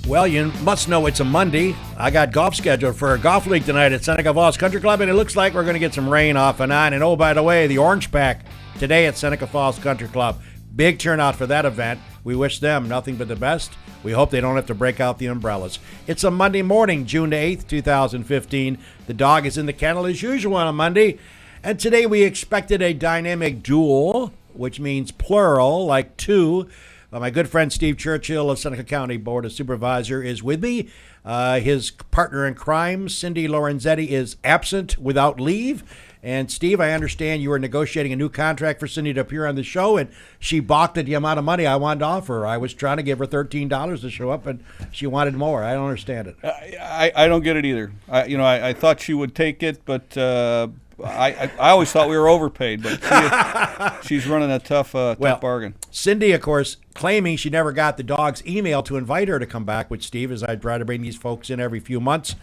Well, you must know it's a Monday. I got golf scheduled for a golf league tonight at Seneca Falls Country Club, and it looks like we're going to get some rain off and on. And oh, by the way, the Orange Pack today at Seneca Falls Country Club. Big turnout for that event. We wish them nothing but the best. We hope they don't have to break out the umbrellas. It's a Monday morning, June 8th, 2015. The dog is in the kennel as usual on a Monday. And today we expected a dynamic duel, which means plural, like two. My good friend Steve Churchill of Seneca County Board of Supervisors is with me. His partner in crime, Cindy Lorenzetti, is absent without leave. And Steve, I understand you were negotiating a new contract for Cindy to appear on the show, and she balked at the amount of money I wanted to offer her. I was trying to give her $13 to show up, and she wanted more. I don't understand it. I don't get it either. I thought she would take it, but I always thought we were overpaid. But she's running a tough bargain. Cindy, of course, claiming she never got the dog's email to invite her to come back with Steve, as I try to bring these folks in every few months.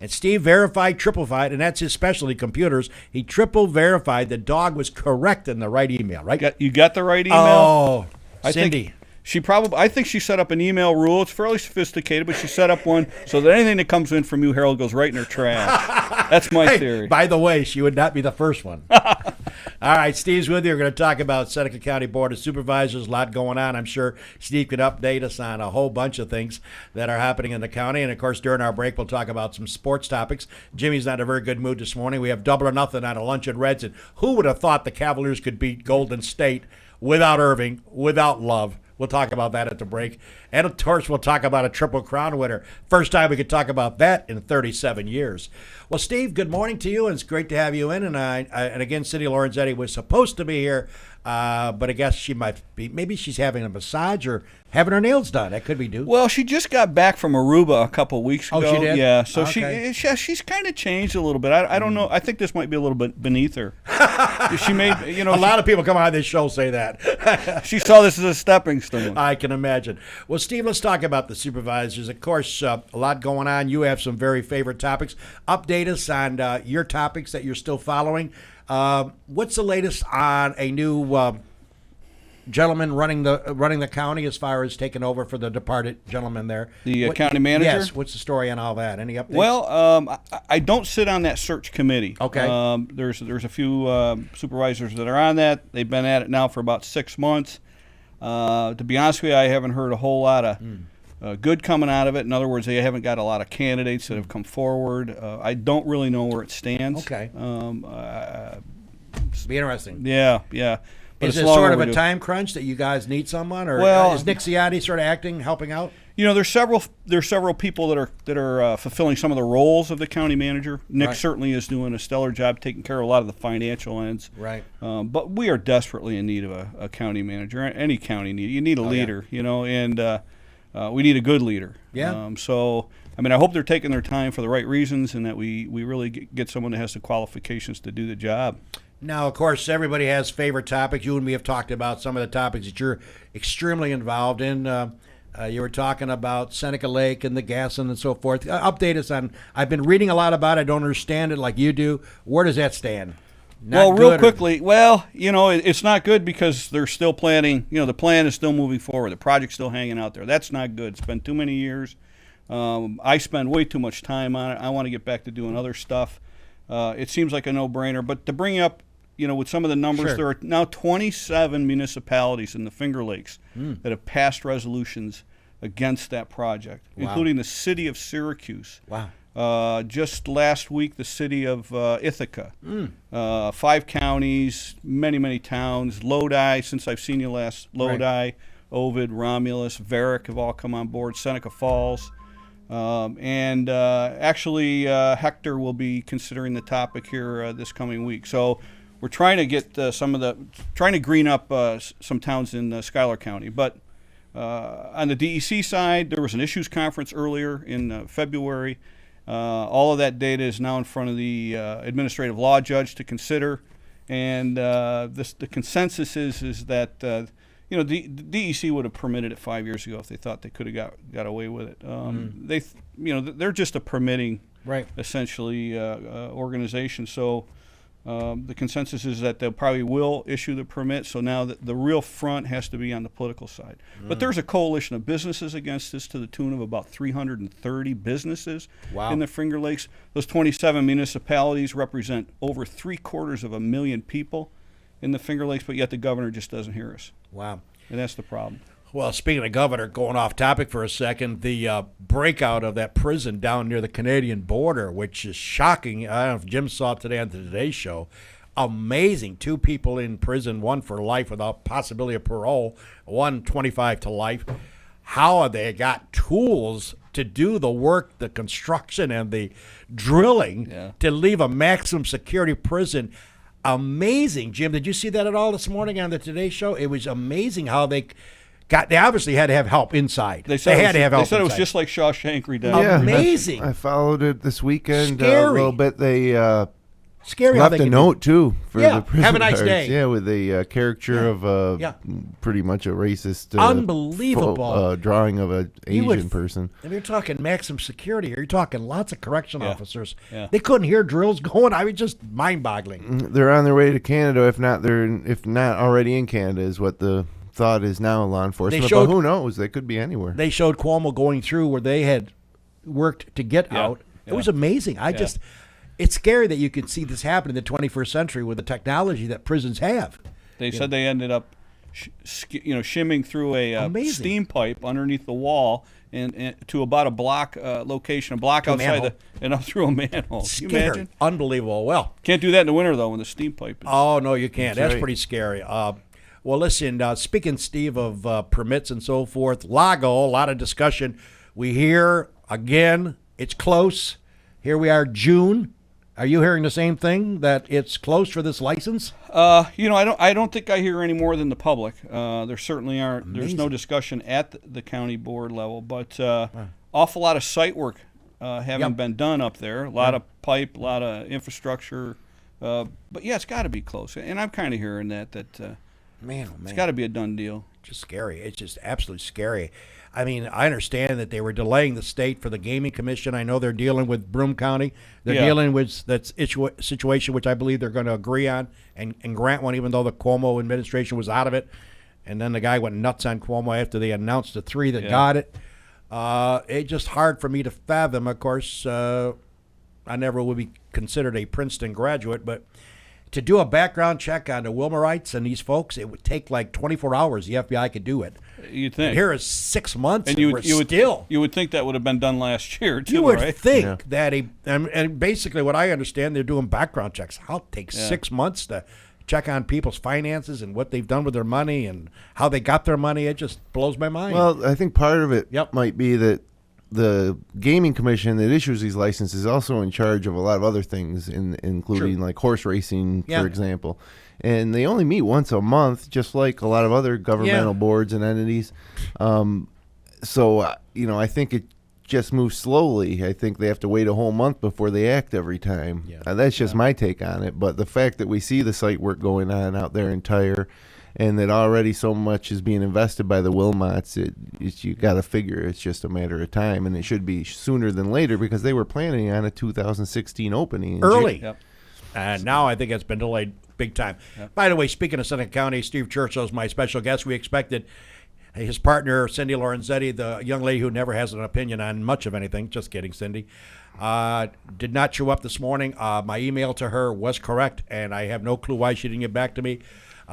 And Steve verified, triple-verified, and that's his specialty, computers. He triple-verified the dog was correct in the right email, right? You got the right email? Oh, Cindy. I think she set up an email rule. It's fairly sophisticated, but she set up one so that anything that comes in from you, Harold, goes right in her trash. That's my theory. By the way, she would not be the first one. All right, Steve's with you. We're going to talk about Seneca County Board of Supervisors. A lot going on. I'm sure Steve could update us on a whole bunch of things that are happening in the county. And, of course, during our break, we'll talk about some sports topics. Jimmy's not in a very good mood this morning. We have double or nothing on a lunch at Reds. And who would have thought the Cavaliers could beat Golden State without Irving, without Love? We'll talk about that at the break. And, of course, we'll talk about a Triple Crown winner. First time we could talk about that in 37 years. Well, Steve, good morning to you, and it's great to have you in. And again, Cindy Lorenzetti was supposed to be here, but I guess she might be. Maybe she's having a massage or having her nails done. That could be due. Well, she just got back from Aruba a couple of weeks ago. Oh, she did? Yeah, so okay. she's kind of changed a little bit. I don't know. I think this might be a little bit beneath her. She made, a lot of people come on this show say that. She saw this as a stepping stone. I can imagine. Well, Steve, let's talk about the supervisors. Of course, a lot going on. You have some very favorite topics. Update us on your topics that you're still following. What's the latest on a new gentleman running the county as far as taking over for the departed gentleman there? The county manager? Yes. What's the story on all that? Any updates? Well, I don't sit on that search committee. Okay. There's a few supervisors that are on that. They've been at it now for about 6 months. To be honest with you, I haven't heard a whole lot of good coming out of it. In other words, they haven't got a lot of candidates that have come forward. I don't really know where it stands. Okay. Be interesting. Yeah. But is it sort of a time crunch that you guys need someone, or is Nick Ciotti sort of helping out? There's several people that are fulfilling some of the roles of the county manager. Nick certainly is doing a stellar job taking care of a lot of the financial ends. Right. But we are desperately in need of a county manager. Any county you need a leader, and we need a good leader. Yeah. So I hope they're taking their time for the right reasons, and that we really get someone that has the qualifications to do the job. Now, of course, everybody has favorite topics. You and me have talked about some of the topics that you're extremely involved in. You were talking about Seneca Lake and the gas and so forth. Update us on. I've been reading a lot about it. I don't understand it like you do. Where does that stand? Real quickly, it's not good because they're still planning. The plan is still moving forward. The project's still hanging out there. That's not good. It's been too many years. I spend way too much time on it. I want to get back to doing other stuff. It seems like a no-brainer. But to bring up, with some of the numbers, sure. There are now 27 municipalities in the Finger Lakes that have passed resolutions against that project, including the city of Syracuse. Wow. Just last week, the city of Ithaca. 5 counties, many towns. Lodi, since I've seen you last, Lodi, right. Ovid, Romulus, Varick have all come on board, Seneca Falls. Actually, Hector will be considering the topic here this coming week. So we're trying to get trying to green up some towns in Schuyler County. But on the DEC side, there was an issues conference earlier in February. All of that data is now in front of the administrative law judge to consider. And the consensus is that the DEC would have permitted it 5 years ago if they thought they could have got away with it. They're just a permitting, right, essentially organization. So The consensus is that they probably will issue the permit, so now the real front has to be on the political side. But there's a coalition of businesses against this to the tune of about 330 businesses in the Finger Lakes. Those 27 municipalities represent over 750,000 people in the Finger Lakes, but yet the governor just doesn't hear us. Wow. And that's the problem. Well, speaking of governor, going off topic for a second, the breakout of that prison down near the Canadian border, which is shocking. I don't know if Jim saw it today on the Today Show. Amazing. 2 people in prison, one for life without possibility of parole, one 25 to life. How have they got tools to do the work, the construction, and the drilling to leave a maximum security prison? Amazing. Jim, did you see that at all this morning on the Today Show? It was amazing how they obviously had to have help inside. They had to have help. They said it was inside. just like Shawshank Redemption. Yeah, amazing. I followed it this weekend Scary. a little bit. They Scary left a note too for the prison have a nice guards. day. Yeah, with a caricature of pretty much a racist, unbelievable drawing of an Asian person. And you're talking maximum security here. You're talking lots of correction officers. Yeah. They couldn't hear drills going. I mean, just mind-boggling. They're on their way to Canada, if not already in Canada, is what the thought is now. Law enforcement, but who knows? They could be anywhere. They showed Cuomo going through where they had worked to get out. It was amazing. It's scary that you could see this happen in the 21st century with the technology that prisons have. They said they ended up, shimming through a steam pipe underneath the wall and to about a block location, a block outside, and up through a manhole. Can you imagine? Unbelievable. Well, can't do that in the winter though when the steam pipe is. Oh no, you can't. That's right. pretty scary. Well, listen, speaking, Steve, of permits and so forth, Lago, a lot of discussion. We hear, again, it's close. Here we are, June. Are you hearing the same thing, that it's close for this license? I don't think I hear any more than the public. There certainly aren't. Amazing. There's no discussion at the county board level, but awful lot of site work having been done up there. A lot of pipe, a lot of infrastructure. But yeah, it's got to be close. And I'm kind of hearing that Man, oh, man. It's got to be a done deal. Just scary. It's just absolutely scary. I mean, I understand that they were delaying the state for the Gaming Commission. I know they're dealing with Broome County. They're dealing with that situation, which I believe they're going to agree on and grant one, even though the Cuomo administration was out of it. And then the guy went nuts on Cuomo after they announced the 3 that got it. It's just hard for me to fathom. Of course, I never would be considered a Princeton graduate, but to do a background check on the Wilmerites and these folks, it would take like 24 hours. The FBI could do it. You'd think. And here is 6 months, and you would think that would have been done last year, too, you would right? think that and basically what I understand, they're doing background checks. How it takes 6 months to check on people's finances and what they've done with their money and how they got their money. It just blows my mind. Well, I think part of it might be that the Gaming Commission that issues these licenses is also in charge of a lot of other things, including like horse racing, for example. And they only meet once a month, just like a lot of other governmental boards and entities. So, I think it just moves slowly. I think they have to wait a whole month before they act every time. That's just my take on it. But the fact that we see the site work going on out there in Tyre, and that already so much is being invested by the Wilmots, you got to figure it's just a matter of time, and it should be sooner than later because they were planning on a 2016 opening. Early. And now I think it's been delayed big time. By the way, speaking of Seneca County, Steve Churchill is my special guest. We expected his partner, Cindy Lorenzetti, the young lady who never has an opinion on much of anything. Just kidding, Cindy. Did not show up this morning. My email to her was correct, and I have no clue why she didn't get back to me.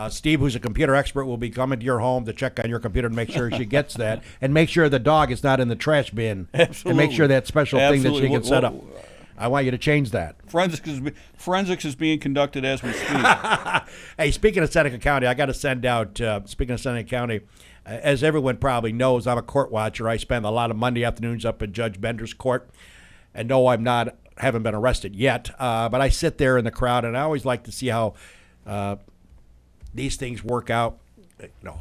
Steve, who's a computer expert, will be coming to your home to check on your computer and make sure she gets that, and make sure the dog is not in the trash bin. Absolutely. And make sure that special thing that she can set up. I want you to change that. Forensics is being conducted as we speak. Hey, speaking of Seneca County, I got to send out, speaking of Seneca County, as everyone probably knows, I'm a court watcher. I spend a lot of Monday afternoons up at Judge Bender's court. And no, haven't been arrested yet, but I sit there in the crowd, and I always like to see how these things work out,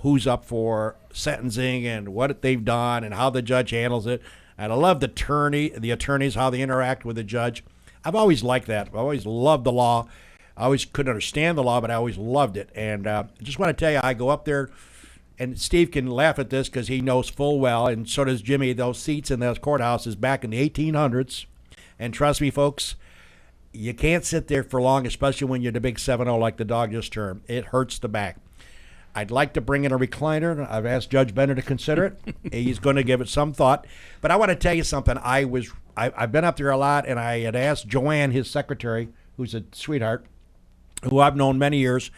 who's up for sentencing and what they've done and how the judge handles it. And I love the attorneys, how they interact with the judge. I've always liked that. I've always loved the law. I always couldn't understand the law, but I always loved it. And I just want to tell you, I go up there, and Steve can laugh at this because he knows full well, and so does Jimmy, those seats in those courthouses back in the 1800s. And trust me, folks, you can't sit there for long, especially when you're the big 7-0 like the dog just turned. It hurts the back. I'd like to bring in a recliner. I've asked Judge Bender to consider it. He's going to give it some thought. But I want to tell you something. I've been up there a lot, and I had asked Joanne, his secretary, who's a sweetheart, who I've known many years,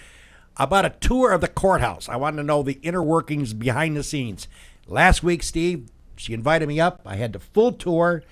about a tour of the courthouse. I wanted to know the inner workings behind the scenes. Last week, Steve, she invited me up. I had the full tour.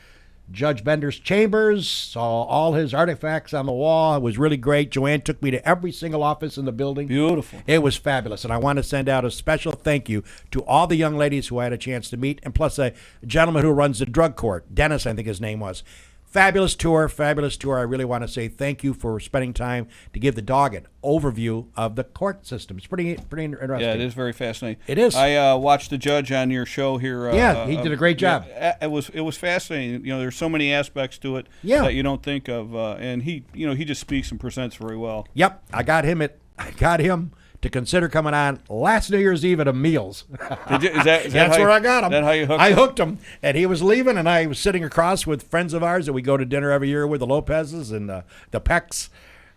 Judge Bender's chambers, saw all his artifacts on the wall. It was really great. Joanne took me to every single office in the building. Beautiful. It was fabulous. And I want to send out a special thank you to all the young ladies who I had a chance to meet, and plus a gentleman who runs the drug court, Dennis, I think his name was. Fabulous tour, fabulous tour. I really want to say thank you for spending time to give the dog an overview of the court system. It's pretty interesting. Yeah, it is very fascinating. It is. I watched the judge on your show here. Yeah, he did a great job. It was fascinating. You know, there's so many aspects to it that you don't think of, and he just speaks and presents very well. Yep, I got him to consider coming on last New Year's Eve at a Meals. That's where I got him. That how you hooked him? I hooked him, and he was leaving, and I was sitting across with friends of ours that we go to dinner every year with, the Lopez's and the Pecks,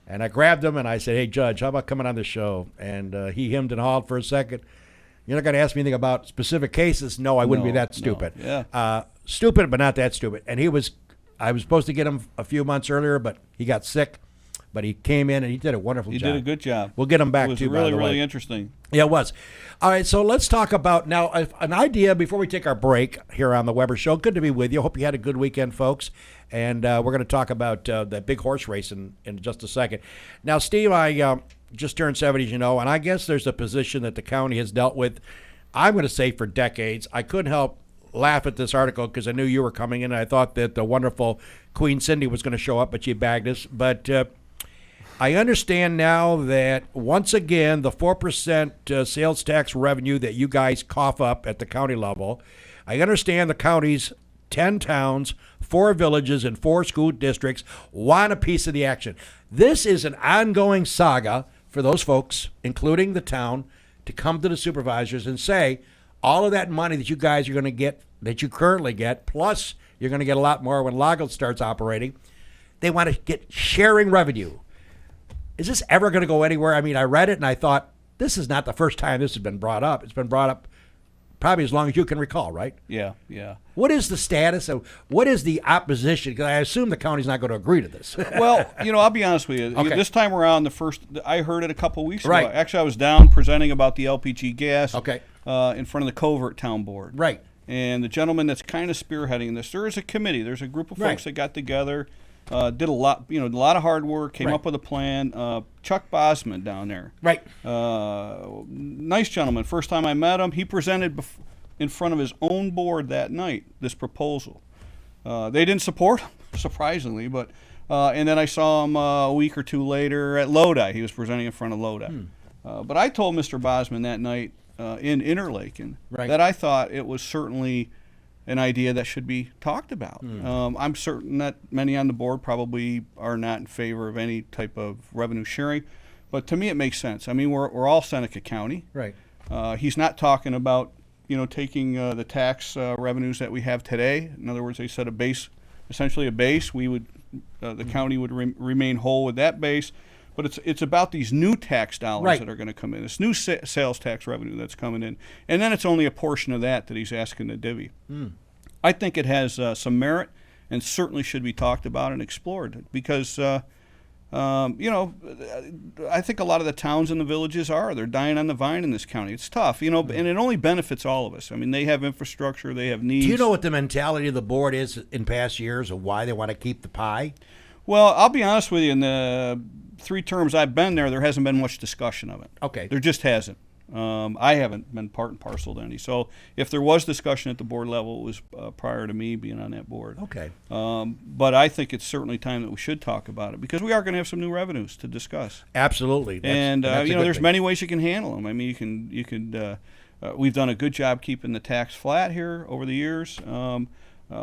and I grabbed him, and I said, hey, Judge, how about coming on the show? And he hemmed and hawed for a second. You're not going to ask me anything about specific cases? No, I wouldn't be that stupid. No. Yeah. Stupid, but not that stupid. And I was supposed to get him a few months earlier, but he got sick. But he came in, and he did a wonderful job. He did a good job. We'll get him back, too, by the way. It was really interesting. Yeah, it was. All right, so let's talk about now an idea before we take our break here on the Weber Show. Good to be with you. Hope you had a good weekend, folks. And we're going to talk about that big horse race in just a second. Now, Steve, I just turned 70, as you know, and I guess there's a position that the county has dealt with, I'm going to say, for decades. I couldn't help laugh at this article because I knew you were coming in, and I thought that the wonderful Queen Cindy was going to show up, but she bagged us. But I understand now that, once again, the 4% sales tax revenue that you guys cough up at the county level, I understand the county's 10 towns, 4 villages, and 4 school districts want a piece of the action. This is an ongoing saga for those folks, including the town, to come to the supervisors and say, all of that money that you guys are going to get, that you currently get, plus you're going to get a lot more when Lago starts operating, they want to get sharing revenue. Is this ever going to go anywhere? I mean, I read it and I thought, this is not the first time this has been brought up. It's been brought up probably as long as you can recall, right? Yeah. What is the status of, what is the opposition? Because I assume the county's not going to agree to this. Well, I'll be honest with you. Okay. This time around, I heard it a couple weeks ago. Right. Actually, I was down presenting about the LPG gas in front of the Covert Town Board. Right. And the gentleman that's kind of spearheading this, there is a committee. There's a group of folks that got together. Did a lot of hard work, came up with a plan. Chuck Bosman down there. Right. Nice gentleman. First time I met him, he presented in front of his own board that night this proposal. They didn't support him, surprisingly, but and then I saw him a week or two later at Lodi. He was presenting in front of Lodi. But I told Mr. Bosman that night in Interlaken that I thought it was certainly an idea that should be talked about. I'm certain that many on the board probably are not in favor of any type of revenue sharing, but to me it makes sense. I mean, we're all Seneca County. Right. He's not talking about taking the tax revenues that we have today. In other words, they set a base, essentially a base. We would the county would remain whole with that base. But it's about these new tax dollars that are going to come in. It's new sales tax revenue that's coming in. And then it's only a portion of that he's asking to divvy. I think it has some merit and certainly should be talked about and explored because, I think a lot of the towns and the villages they're dying on the vine in this county. It's tough, and it only benefits all of us. I mean, they have infrastructure, they have needs. Do you know what the mentality of the board is in past years of why they want to keep the pie? Well, I'll be honest with you. In the 3 terms I've been there hasn't been much discussion of it. Okay. There just hasn't. I haven't been part and parcel to any. So if there was discussion at the board level, it was prior to me being on that board. Okay. But I think it's certainly time that we should talk about it because we are going to have some new revenues to discuss. Absolutely. That's there's many ways you can handle them. I mean, we've done a good job keeping the tax flat here over the years.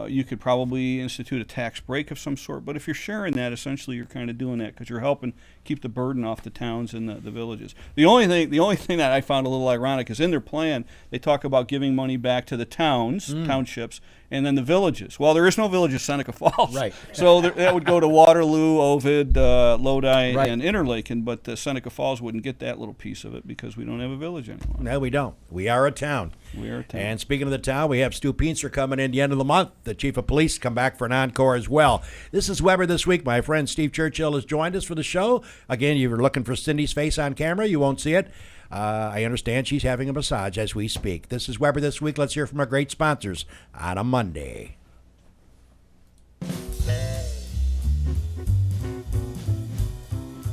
you could probably institute a tax break of some sort. But if you're sharing that, essentially you're kind of doing that because you're helping keep the burden off the towns and the villages. The only thing that I found a little ironic is in their plan they talk about giving money back to the townships, and then the villages. Well, there is no village of Seneca Falls, right? So that would go to Waterloo, Ovid, Lodi, and Interlaken. But Seneca Falls wouldn't get that little piece of it because we don't have a village anymore. No, we don't. We are a town. We are a town. And speaking of the town, we have Stu Pienser coming in the end of the month. The chief of police come back for an encore as well. This is Weber This Week. My friend Steve Churchill has joined us for the show. Again, you were looking for Cindy's face on camera. You won't see it. I understand she's having a massage as we speak. This is Weber This Week. Let's hear from our great sponsors on a Monday.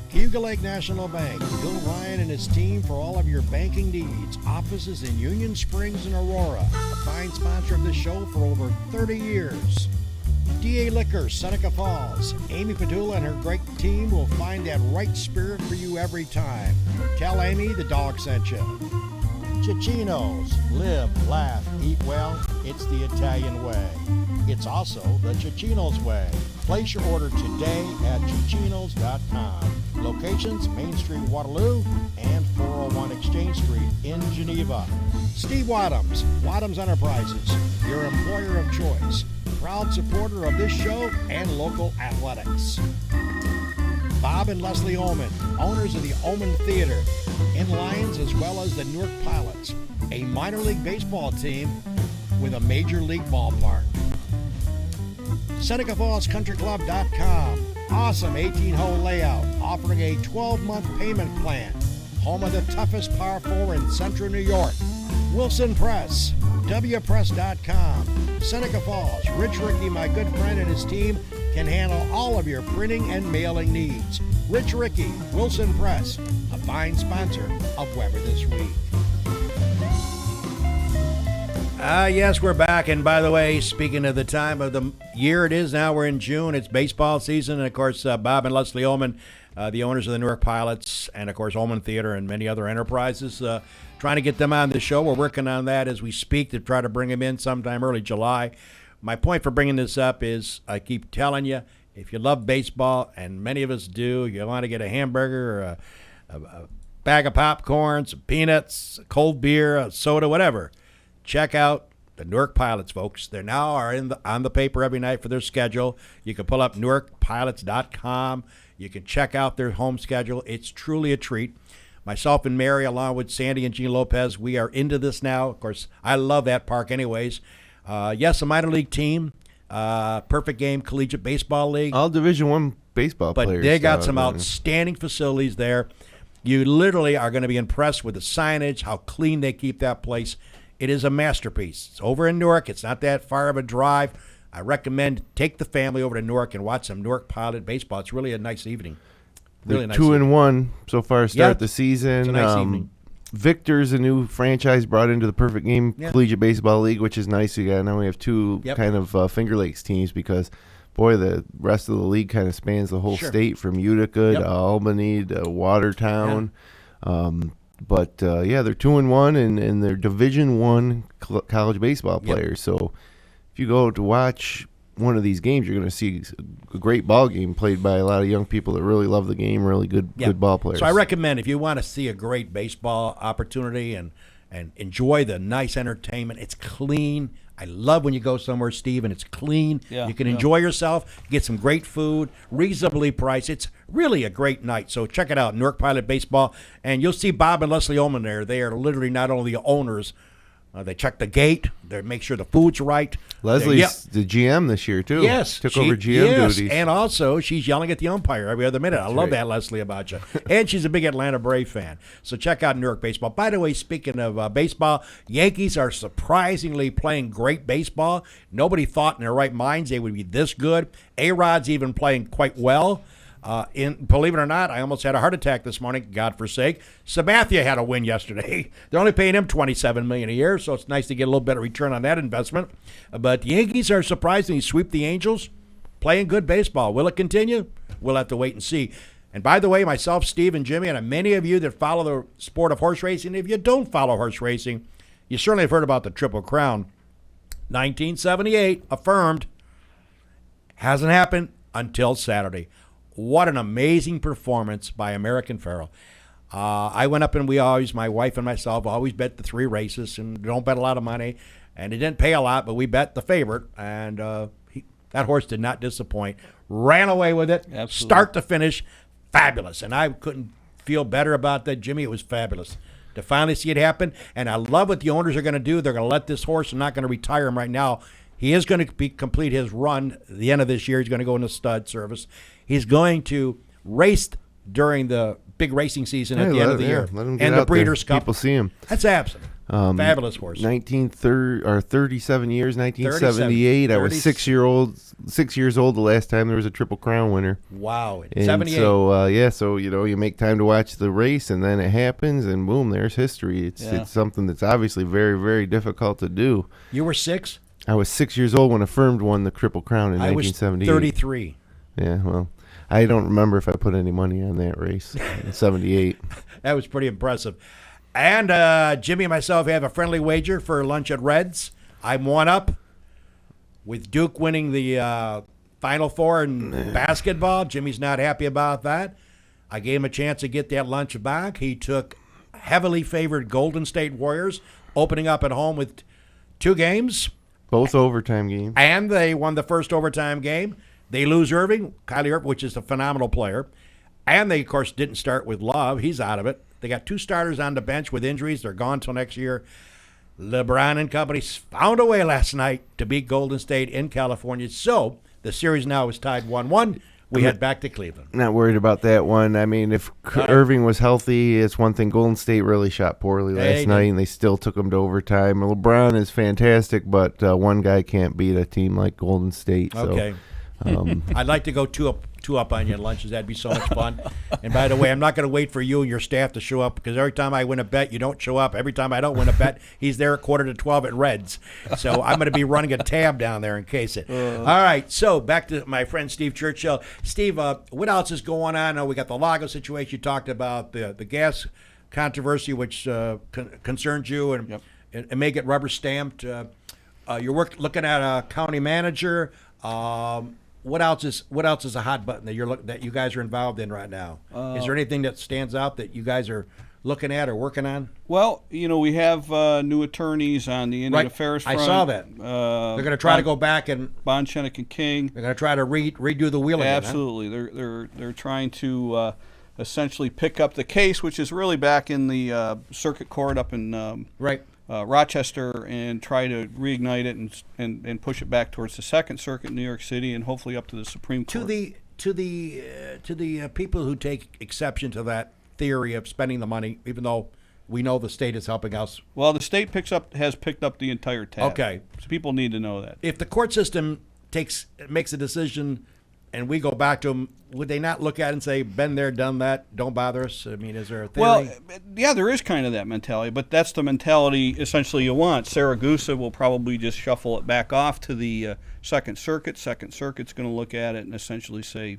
Cayuga Lake National Bank. Bill Ryan and his team for all of your banking needs. Offices in Union Springs and Aurora. A fine sponsor of this show for over 30 years. DA Liquor, Seneca Falls. Amy Padula and her great team will find that right spirit for you every time. Tell Amy the dog sent you. Cicino's. Live, laugh, eat well. It's the Italian way. It's also the Cicino's way. Place your order today at Cicinos.com. Locations, Main Street, Waterloo, and 401 Exchange Street in Geneva. Steve Wadhams, Wadhams Enterprises, your employer of choice. Proud supporter of this show and local athletics. Bob and Leslie Oman, owners of the Oman Theater, in Lions as well as the Newark Pilots, a minor league baseball team with a major league ballpark. SenecaFallsCountryClub.com, awesome 18-hole layout, offering a 12-month payment plan. Home of the toughest par 4 in Central New York. Wilson Press, WPress.com, Seneca Falls. Rich Rickey, my good friend, and his team can handle all of your printing and mailing needs. Rich Rickey, Wilson Press, a fine sponsor of Weber This Week. Yes, we're back. And by the way, speaking of the time of the year it is now, we're in June. It's baseball season. And, of course, Bob and Leslie Oman, the owners of the Newark Pilots, and, of course, Oman Theater and many other enterprises, trying to get them on the show. We're working on that as we speak to try to bring them in sometime early July. My point for bringing this up is I keep telling you, if you love baseball, and many of us do, you want to get a hamburger or a bag of popcorn, some peanuts, a cold beer, a soda, whatever, check out the Newark Pilots, folks. They now are on the paper every night for their schedule. You can pull up NewarkPilots.com. You can check out their home schedule. It's truly a treat. Myself and Mary, along with Sandy and Gene Lopez, we are into this now. Of course, I love that park anyways. Yes, a minor league team. Perfect Game Collegiate Baseball League. All Division I baseball players. But they got some outstanding facilities there. You literally are going to be impressed with the signage, how clean they keep that place. It is a masterpiece. It's over in Newark. It's not that far of a drive. I recommend take the family over to Newark and watch some Newark Pilot baseball. It's really a nice evening. Really nice. 2-1 so far to start the season. It's a nice evening. Victor's a new franchise brought into the Perfect Game Collegiate Baseball League, which is nice. Now we have two kind of Finger Lakes teams because, boy, the rest of the league kind of spans the whole state from Utica to Albany to Watertown. But they're 2-1 and they're Division I college baseball players. So if you go to watch one of these games, you're going to see a great ball game played by a lot of young people that really love the game, really good ball players. So I recommend if you want to see a great baseball opportunity and enjoy the nice entertainment, it's clean. I love when you go somewhere, Steve, and it's clean. You can enjoy yourself, get some great food, reasonably priced. It's really a great night. So check it out, Newark Pilot Baseball. And you'll see Bob and Leslie Oman there. They are literally not only the owners, they check the gate. They make sure the food's right. Leslie's the GM this year, too. Yes. Took over GM duties. And also, she's yelling at the umpire every other minute. I love that, Leslie, about you. And she's a big Atlanta Brave fan. So check out Newark Baseball. By the way, speaking of baseball, Yankees are surprisingly playing great baseball. Nobody thought in their right minds they would be this good. A-Rod's even playing quite well. Believe it or not, I almost had a heart attack this morning, God forsake. Sabathia had a win yesterday. They're only paying him $27 million a year, so it's nice to get a little better return on that investment. But the Yankees are surprisingly sweep the Angels, playing good baseball. Will it continue? We'll have to wait and see. And by the way, myself, Steve, and Jimmy, and many of you that follow the sport of horse racing, if you don't follow horse racing, you certainly have heard about the Triple Crown. 1978, affirmed. Hasn't happened until Saturday. What an amazing performance by American Pharoah. I went up and my wife and myself, always bet the 3 races and don't bet a lot of money. And it didn't pay a lot, but we bet the favorite. And that horse did not disappoint. Ran away with it, Absolutely. Start to finish, fabulous. And I couldn't feel better about that, Jimmy. It was fabulous to finally see it happen. And I love what the owners are going to do. They're going to let this horse, and not going to retire him right now. He is going to complete his run at the end of this year. He's going to go into stud service. He's going to race during the big racing season at the end of the year. Let him get and out the Breeders' there. Cup. People see him. That's absolutely fabulous horse. 37 years, 1978. I was 6 years old the last time there was a Triple Crown winner. Wow. And 78. so you make time to watch the race, and then it happens, and boom, there's history. It's something that's obviously very, very difficult to do. You were 6? I was 6 years old when Affirmed won the Triple Crown in 1978. I was 33. Yeah, well, I don't remember if I put any money on that race in 78. That was pretty impressive. And Jimmy and myself have a friendly wager for lunch at Reds. I'm 1 up with Duke winning the Final Four in basketball. Jimmy's not happy about that. I gave him a chance to get that lunch back. He took heavily favored Golden State Warriors, opening up at home with 2 games. Both overtime games. And they won the first overtime game. They lose Kylie Irving, which is a phenomenal player. And they, of course, didn't start with Love. He's out of it. They got 2 starters on the bench with injuries. They're gone till next year. LeBron and company found a way last night to beat Golden State in California. So the series now is tied 1-1. We head back to Cleveland. Not worried about that one. I mean, if Irving was healthy, it's one thing. Golden State really shot poorly last night, and they still took them to overtime. LeBron is fantastic, but one guy can't beat a team like Golden State. So, okay. I'd like to go two up on you at lunches. That'd be so much fun. And by the way, I'm not going to wait for you and your staff to show up, because every time I win a bet, you don't show up. Every time I don't win a bet, he's there at 11:45 at Reds. So I'm going to be running a tab down there in case it. All right, so back to my friend Steve Churchill. Steve, what else is going on? We got the Lago situation. You talked about the gas controversy, which concerns you and may get rubber stamped. You're looking at a county manager. What else is a hot button that you guys are involved in right now? Is there anything that stands out that you guys are looking at or working on? Well, we have new attorneys on the Indian Affairs front. I saw that. They're going to try to go back and Bond, Seneca King. They're going to try to redo the wheel again. Absolutely. Huh? They're trying to essentially pick up the case, which is really back in the circuit court up in Rochester, and try to reignite it and push it back towards the Second Circuit in New York City, and hopefully up to the Supreme Court. To the people who take exception to that theory of spending the money, even though we know the state is helping us. Well, the state has picked up the entire tab. Okay, so people need to know that. If the court system makes a decision, and we go back to them, would they not look at it and say, been there, done that, don't bother us? I mean, is there a theory? Well, yeah, there is kind of that mentality, but that's the mentality essentially you want. Saragusa will probably just shuffle it back off to the Second Circuit. Second Circuit's going to look at it and essentially say,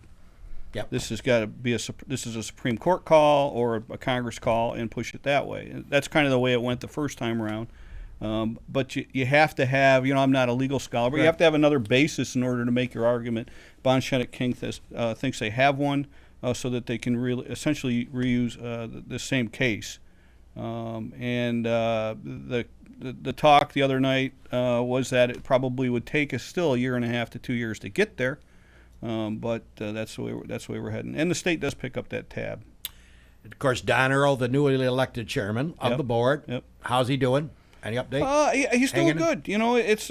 this has got to be this is a Supreme Court call or a Congress call, and push it that way. And that's kind of the way it went the first time around. But you have to have, I'm not a legal scholar, but you have to have another basis in order to make your argument. Bond, Seneca King thinks they have one, so that they can essentially reuse the same case. And the talk the other night was that it probably would take us still 1.5 to 2 years to get there. But that's the way we're heading. And the state does pick up that tab. Of course, Don Earl, the newly elected chairman of the board. Yep. How's he doing? Any update? He's doing good. It's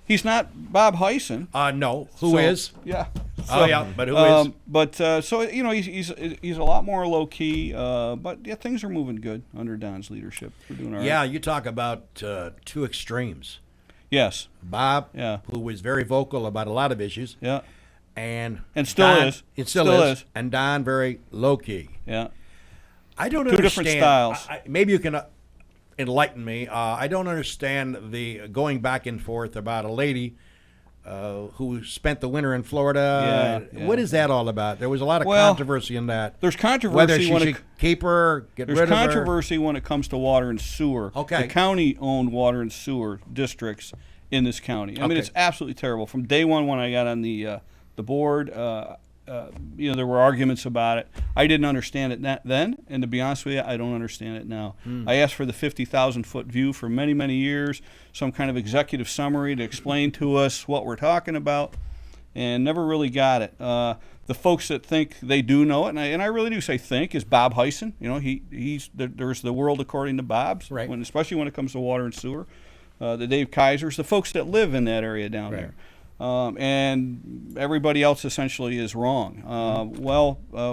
he's not Bob Heisen. No. Who is? Yeah. But who is? But he's a lot more low key. But things are moving good under Don's leadership. We're doing all right. Yeah, you talk about 2 extremes. Yes. Bob, who was very vocal about a lot of issues. Yeah. And still Don, is. It still is. And Don, very low key. Yeah. I don't understand. 2 different styles. Maybe you can enlighten me. I don't understand the going back and forth about a lady who spent the winter in Florida. Yeah. What is that all about? There was a lot of controversy in that. There's controversy whether she should keep her, get rid of her. There's controversy when it comes to water and sewer. Okay. The county-owned water and sewer districts in this county. I mean, it's absolutely terrible. From day one when I got on the board, there were arguments about it. I didn't understand it then, and to be honest with you, I don't understand it now. I asked for the 50,000-foot view for many, many years, some kind of executive summary to explain to us what we're talking about, and never really got it. The folks that think they do know it, and I really do say think, is Bob Hyson. You know, there's the world according to Bob's, right. Especially when it comes to water and sewer. The Dave Kaisers, the folks that live in that area down there. And everybody else essentially is wrong.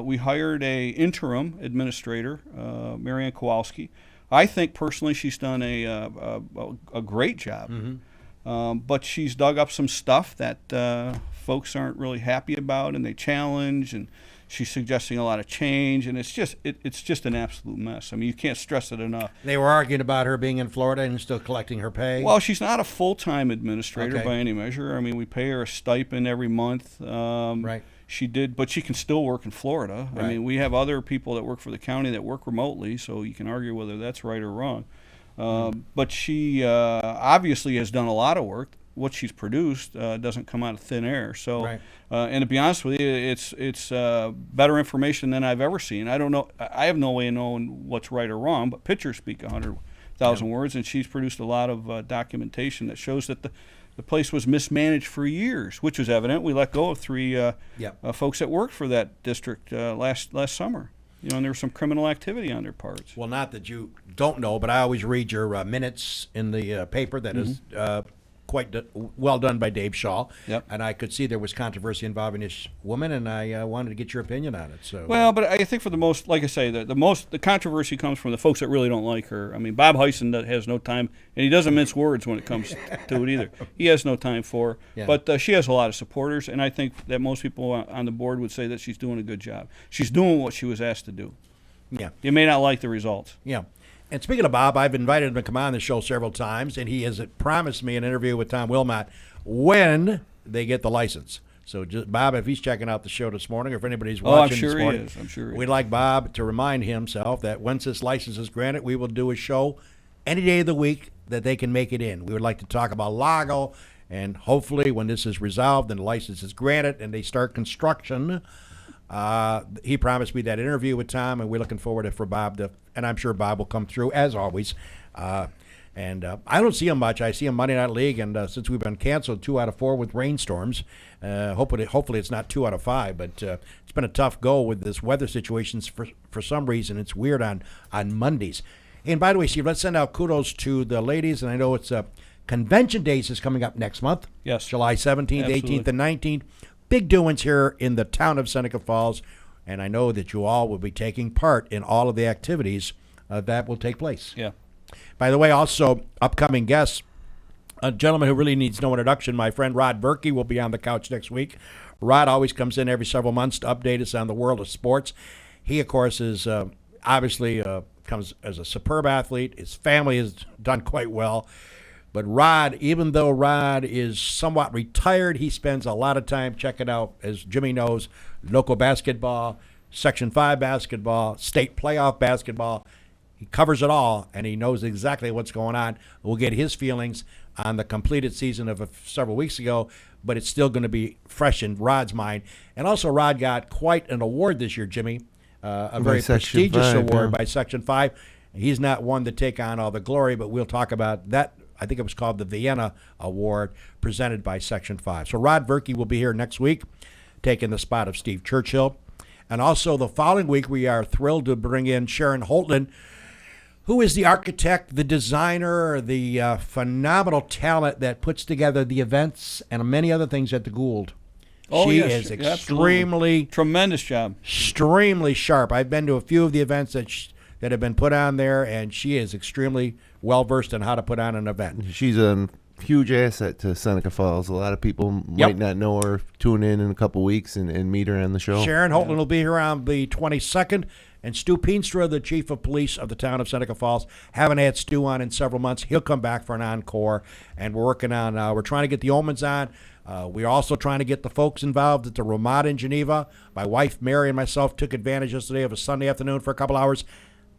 We hired a interim administrator, Marianne Kowalski. I think personally she's done a great job, but she's dug up some stuff that folks aren't really happy about, and they challenge, and she's suggesting a lot of change, and it's just an absolute mess. I mean, you can't stress it enough. They were arguing about her being in Florida and still collecting her pay. Well, she's not a full-time administrator by any measure. I mean, we pay her a stipend every month. Right. She did, but she can still work in Florida. Right. I mean, we have other people that work for the county that work remotely, so you can argue whether that's right or wrong. But she obviously has done a lot of work. What she's produced doesn't come out of thin air. So, right. And to be honest with you, it's better information than I've ever seen. I don't know. I have no way of knowing what's right or wrong. But pictures speak 100,000 words, and she's produced a lot of documentation that shows that the place was mismanaged for years, which was evident. We let go of three folks that worked for that district last summer. You know, and there was some criminal activity on their parts. Well, not that you don't know, but I always read your minutes in the paper that is quite well done by Dave Shaw. Yep. And I could see there was controversy involving this woman, and I wanted to get your opinion on it. So well, but I think for the most, like I say, the controversy comes from the folks that really don't like her. I mean, Bob Hyson has no time, and he doesn't mince words when it comes to it either. He has no time for her. Yeah. But she has a lot of supporters, and I think that most people on the board would say that she's doing a good job. She's doing what she was asked to do. Yeah. You may not like the results. Yeah. And speaking of Bob, I've invited him to come on the show several times, and he has promised me an interview with Tom Wilmot when they get the license. So, just, Bob, if he's checking out the show this morning, or if anybody's watching this morning, I'm sure he is. We'd like Bob to remind himself that once this license is granted, we will do a show any day of the week that they can make it in. We would like to talk about Lago, and hopefully when this is resolved and the license is granted and they start construction, he promised me that interview with Tom, and we're looking forward for Bob to, and I'm sure Bob will come through as always. And I don't see him much. I see him Monday Night League, and since we've been canceled 2 out of 4 with rainstorms, hopefully it's not 2 out of 5. But it's been a tough go with this weather situations. For some reason, it's weird on Mondays. And by the way, Steve, let's send out kudos to the ladies. And I know it's Convention Days is coming up next month. Yes, July 17th, absolutely. 18th, and 19th. Big doings here in the town of Seneca Falls, and I know that you all will be taking part in all of the activities that will take place. Yeah. By the way, also, upcoming guests, a gentleman who really needs no introduction, my friend Rod Berkey will be on the couch next week. Rod always comes in every several months to update us on the world of sports. He, of course, is obviously comes as a superb athlete. His family has done quite well. But Rod, even though Rod is somewhat retired, he spends a lot of time checking out, as Jimmy knows, local basketball, Section 5 basketball, state playoff basketball. He covers it all, and he knows exactly what's going on. We'll get his feelings on the completed season of several weeks ago, but it's still going to be fresh in Rod's mind. And also, Rod got quite an award this year, Jimmy, a very prestigious award by Section 5. He's not one to take on all the glory, but we'll talk about that. I think it was called the Vienna Award, presented by Section 5. So Rod Berkey will be here next week, taking the spot of Steve Churchill. And also the following week, we are thrilled to bring in Sharon Holtland, who is the architect, the designer, the phenomenal talent that puts together the events and many other things at the Gould. She is extremely... Tremendous job. Extremely sharp. I've been to a few of the events that have been put on there, and she is extremely well-versed in how to put on an event. She's a huge asset to Seneca Falls. A lot of people might not know her. Tune in a couple weeks and meet her on the show. Sharon Holtland will be here on the 22nd. And Stu Peenstra, the chief of police of the town of Seneca Falls, haven't had Stu on in several months. He'll come back for an encore. And we're working on, we're trying to get the Omans on. We're also trying to get the folks involved at the Ramada in Geneva. My wife, Mary, and myself took advantage yesterday of a Sunday afternoon for a couple hours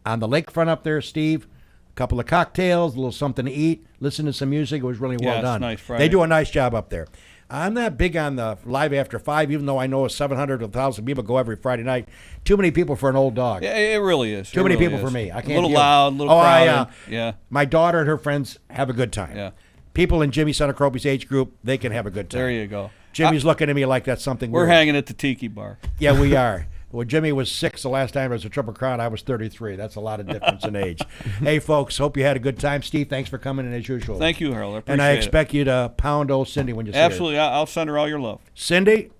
on the lakefront up there, Steve. A couple of cocktails, a little something to eat, listen to some music. It was really well done. Nice Friday. They do a nice job up there. I'm not big on the Live After 5, even though I know 700 to 1,000 people go every Friday night. Too many people for an old dog. Yeah, it really is. Too many people for me. I can't. A little loud, a little crowded. Yeah. My daughter and her friends have a good time. Yeah. People in Jimmy Senecrobi's age group, they can have a good time. There you go. Jimmy's looking at me like that's something we're weird. hanging at the Tiki Bar. Yeah, we are. Well, Jimmy was 6 the last time it was a Triple Crown. I was 33. That's a lot of difference in age. Hey, folks, hope you had a good time. Steve, thanks for coming in as usual. Thank you, Harold. I appreciate it. And I expect you to pound old Cindy when you see her. Absolutely. I'll send her all your love. Cindy,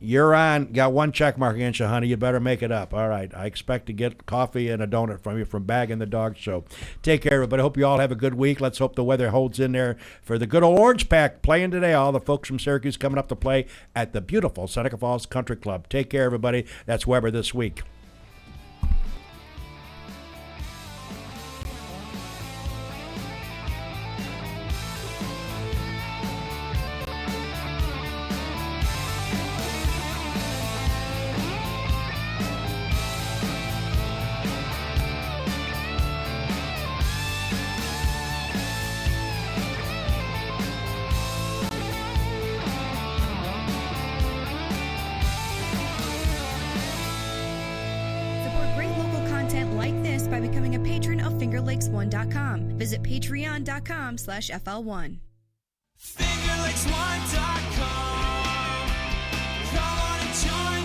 you're on. Got one check mark against you, honey. You better make it up. All right. I expect to get coffee and a donut from you from Bag and the Dog Show. Take care, everybody. Hope you all have a good week. Let's hope the weather holds in there for the good old Orange Pack playing today. All the folks from Syracuse coming up to play at the beautiful Seneca Falls Country Club. Take care, everybody. That's Weber this week. By becoming a patron of FingerLakes1.com. Visit patreon.com/FL1. FingerLakes1.com. Come on and join